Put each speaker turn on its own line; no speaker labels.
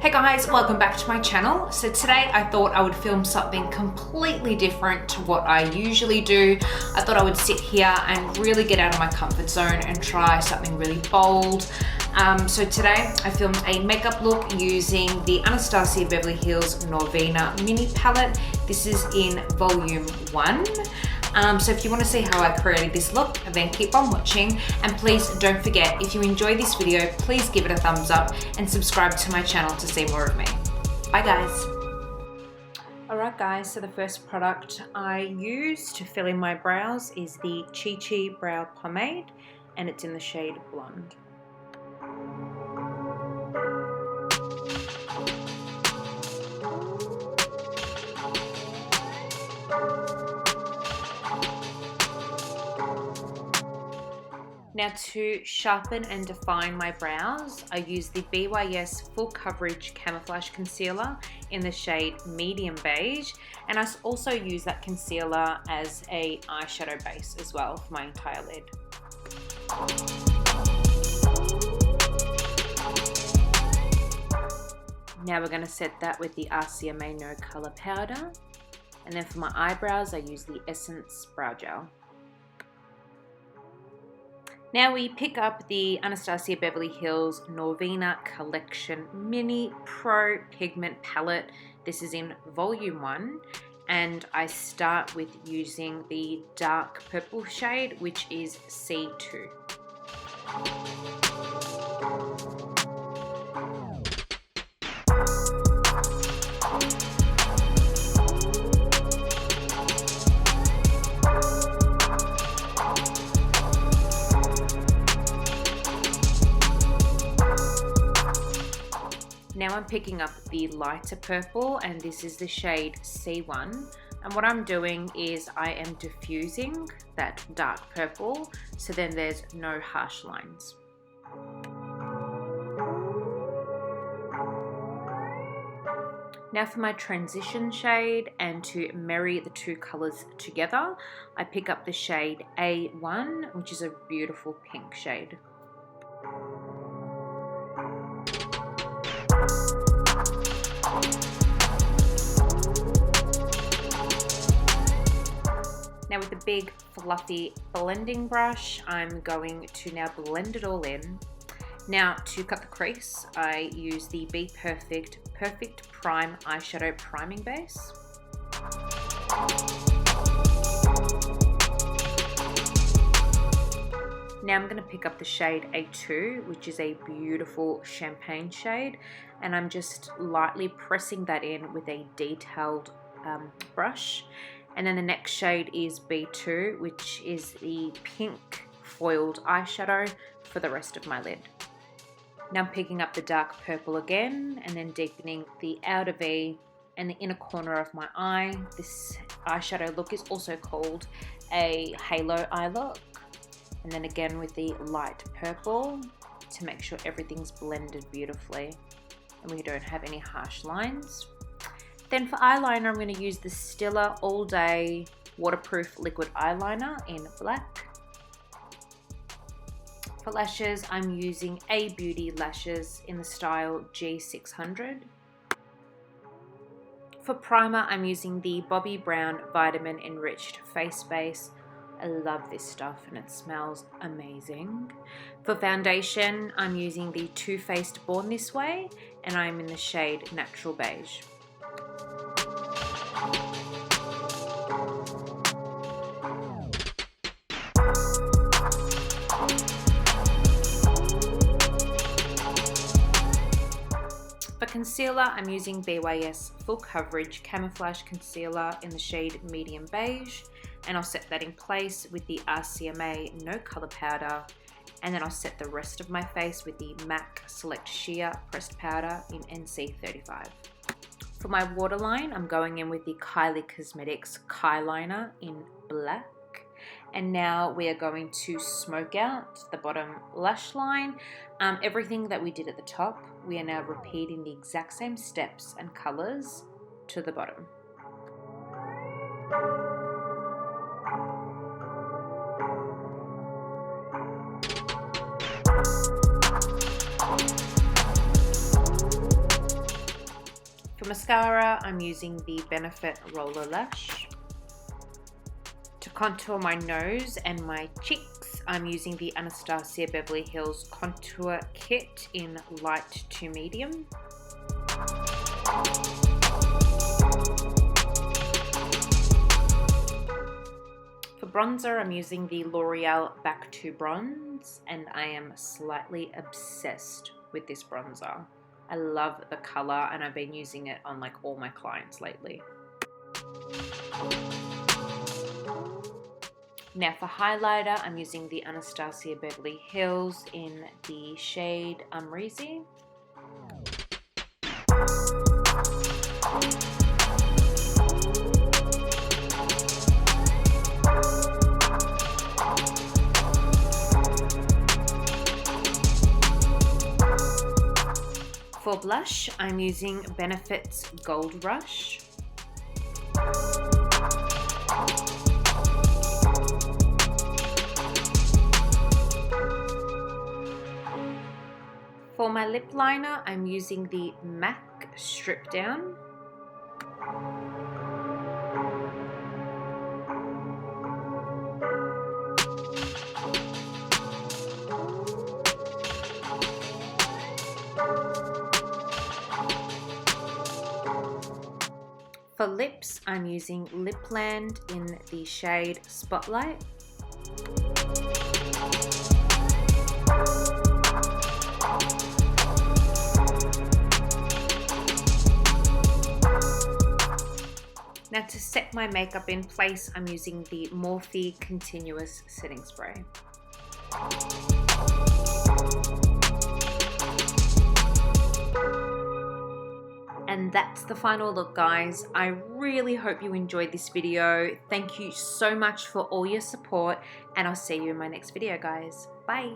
Hey guys, welcome back to my channel. So today I thought I would film something completely different to what I usually do. I thought I would sit here and really get out of my comfort zone and try something really bold. So today I filmed a makeup look using the Anastasia Beverly Hills Norvina mini palette. This is in volume 1. So if you want to see how I created this look, then keep on watching, and please don't forget, if you enjoy this video, please give it a thumbs up and subscribe to my channel to see more of me. Bye guys. Alright guys, so the first product I use to fill in my brows is the Chi Chi Brow Pomade, and it's in the shade Blonde. Now to sharpen and define my brows, I use the BYS Full Coverage Camouflage Concealer in the shade Medium Beige, and I also use that concealer as a eyeshadow base as well for my entire lid. Now we're going to set that with the RCMA No Color Powder, and then for my eyebrows I use the Essence Brow Gel. Now we pick up the Anastasia Beverly Hills Norvina Collection Mini Pro Pigment Palette. This is in volume 1, and I start with using the dark purple shade, which is C2. Now I'm picking up the lighter purple, and this is the shade C1, and what I'm doing is I am diffusing that dark purple so then there's no harsh lines. Now for my transition shade, and to marry the two colors together, I pick up the shade A1, which is a beautiful pink shade. Now with the big fluffy blending brush, I'm going to now blend it all in. Now to cut the crease, I use the Be Perfect Prime Eyeshadow Priming Base. Now I'm going to pick up the shade A2, which is a beautiful champagne shade, and I'm just lightly pressing that in with a detailed brush. And then the next shade is B2, which is the pink foiled eyeshadow for the rest of my lid. Now I'm picking up the dark purple again, and then deepening the outer V and the inner corner of my eye. This eyeshadow look is also called a halo eye look. And then again with the light purple to make sure everything's blended beautifully and we don't have any harsh lines. Then for eyeliner, I'm going to use the Stila All Day Waterproof Liquid Eyeliner in black. For lashes, I'm using A Beauty lashes in the style G600. For primer, I'm using the Bobbi Brown Vitamin Enriched Face Base. I love this stuff and it smells amazing. For foundation, I'm using the Too Faced Born This Way, and I'm in the shade Natural Beige. For concealer, I'm using BYS Full Coverage Camouflage Concealer in the shade Medium Beige, and I'll set that in place with the RCMA No Color Powder, and then I'll set the rest of my face with the MAC Select Sheer Pressed Powder in NC35. For my waterline, I'm going in with the Kylie Cosmetics Kyliner in black. And now we are going to smoke out the bottom lash line. Everything that we did at the top, we are now repeating the exact same steps and colors to the bottom. For mascara, I'm using the Benefit Roller Lash. To contour my nose and my cheeks, I'm using the Anastasia Beverly Hills Contour Kit in light to medium. For bronzer, I'm using the L'Oreal Back to Bronze, and I am slightly obsessed with this bronzer. I love the color, and I've been using it on like all my clients lately. Now for highlighter, I'm using the Anastasia Beverly Hills in the shade Umreezy. For blush, I'm using Benefit's Gold Rush. For my lip liner, I'm using the MAC Strip Down. For lips, I'm using Lipland in the shade Spotlight. Now to set my makeup in place, I'm using the Morphe Continuous Setting Spray. And that's the final look, guys. I really hope you enjoyed this video. Thank you so much for all your support, and I'll see you in my next video, guys. Bye.